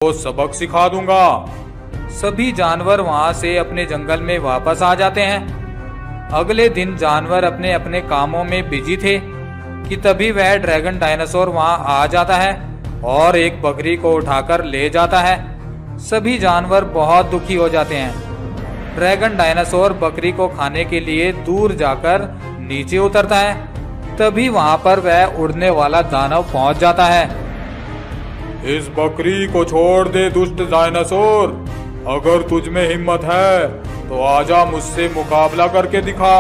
को सबक सिखा दूंगा। सभी जानवर वहां से अपने जंगल में वापस आ जाते हैं। अगले दिन जानवर अपने अपने कामों में बिजी थे कि तभी वह ड्रैगन डायनासोर वहां आ जाता है और एक बकरी को उठाकर ले जाता है। सभी जानवर बहुत दुखी हो जाते हैं। ड्रैगन डायनासोर बकरी को खाने के लिए दूर जाकर नीचे उतरता है। तभी वहां पर वह उड़ने वाला दानव पहुंच जाता है। इस बकरी को छोड़ दे दुष्ट डायनासोर, अगर तुझ में हिम्मत है तो आजा मुझसे मुकाबला करके दिखा।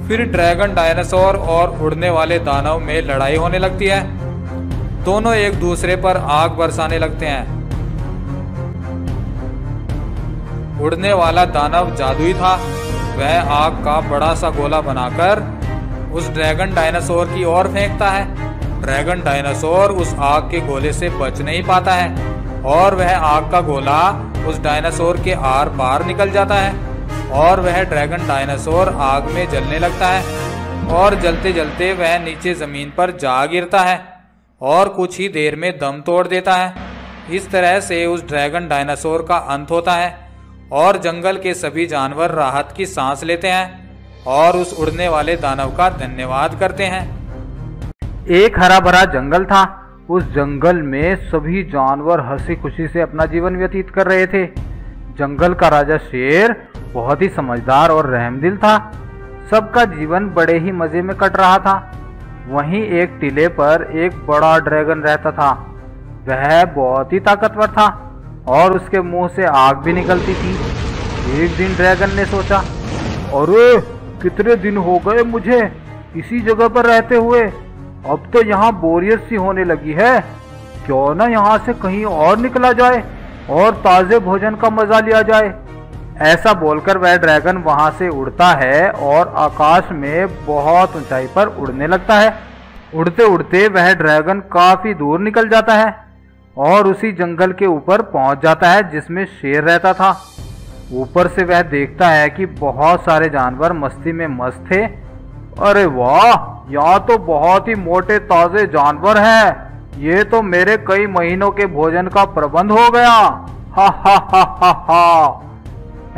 फिर ड्रैगन डायनासोर और उड़ने वाले दानव में लड़ाई होने लगती है। दोनों एक दूसरे पर आग बरसाने लगते हैं। उड़ने वाला दानव जादुई था। वह आग का बड़ा सा गोला बनाकर उस ड्रैगन डायनासोर की ओर फेंकता है। ड्रैगन डायनासोर उस आग के गोले से बच नहीं पाता है और वह आग का गोला उस डायनासोर के आर पार निकल जाता है और वह ड्रैगन डायनासोर आग में जलने लगता है और जलते जलते वह नीचे जमीन पर जा गिरता है और कुछ ही देर में दम तोड़ देता है। इस तरह से उस ड्रैगन डायनासोर का अंत होता है और जंगल के सभी जानवर राहत की सांस लेते हैं और उस उड़ने वाले दानव का धन्यवाद करते हैं। एक हरा भरा जंगल था। उस जंगल में सभी जानवर हंसी खुशी से अपना जीवन व्यतीत कर रहे थे। जंगल का राजा शेर बहुत ही समझदार और रहमदिल था। सबका जीवन बड़े ही मजे में कट रहा था। वहीं एक टीले पर एक बड़ा ड्रैगन रहता था। वह बहुत ही ताकतवर था और उसके मुंह से आग भी निकलती थी। एक दिन ड्रैगन ने सोचा, अरे कितने दिन हो गए मुझे इसी जगह पर रहते हुए, अब तो यहाँ बोरियत सी होने लगी है। क्यों ना यहाँ से कहीं और निकला जाए और ताजे भोजन का मजा लिया जाए। ऐसा बोलकर वह ड्रैगन वहां से उड़ता है और आकाश में बहुत ऊंचाई पर उड़ने लगता है। उड़ते उड़ते वह ड्रैगन काफी दूर निकल जाता है और उसी जंगल के ऊपर पहुंच जाता है जिसमें शेर रहता था। ऊपर से वह देखता है कि बहुत सारे जानवर मस्ती में मस्त थे। अरे वाह, यहाँ तो बहुत ही मोटे ताजे जानवर हैं। ये तो मेरे कई महीनों के भोजन का प्रबंध हो गया। हा हा हा हा हा।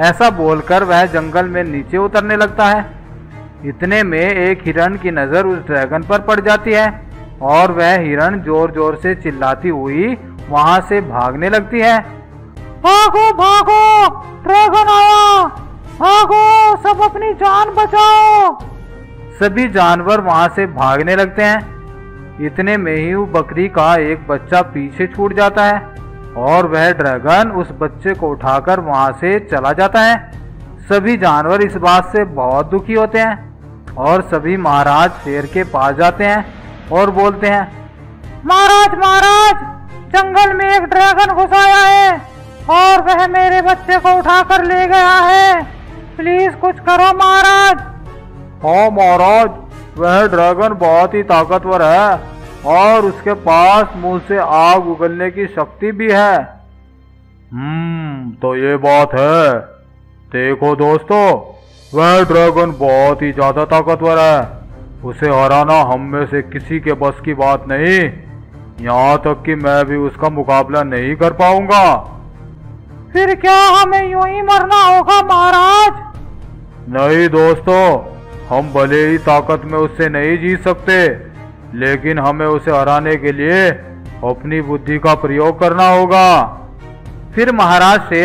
ऐसा बोलकर वह जंगल में नीचे उतरने लगता है। इतने में एक हिरण की नजर उस ड्रैगन पर पड़ जाती है और वह हिरण जोर जोर से चिल्लाती हुई वहां से भागने लगती है। भागो भागो, ड्रैगन आया, भागो, सब अपनी जान बचाओ। सभी जानवर वहां से भागने लगते हैं। इतने में ही बकरी का एक बच्चा पीछे छूट जाता है और वह ड्रैगन उस बच्चे को उठाकर वहां से चला जाता है। सभी जानवर इस बात से बहुत दुखी होते हैं और सभी महाराज शेर के पास जाते हैं और बोलते हैं, महाराज महाराज, जंगल में एक ड्रैगन घुस आया है और वह मेरे बच्चे को उठाकर ले गया है। प्लीज कुछ करो महाराज। हाँ महाराज, वह ड्रैगन बहुत ही ताकतवर है और उसके पास मुंह से आग उगलने की शक्ति भी है। तो ये बात है। देखो दोस्तों, वह ड्रैगन बहुत ही ज्यादा ताकतवर है। उसे हराना हम में से किसी के बस की बात नहीं। यहाँ तक कि मैं भी उसका मुकाबला नहीं कर पाऊंगा। फिर क्या हमें यूं ही मरना होगा महाराज? नहीं दोस्तों, हम भले ही ताकत में उससे नहीं जीत सकते, लेकिन हमें उसे हराने के लिए अपनी बुद्धि का प्रयोग करना होगा। फिर महाराज शेर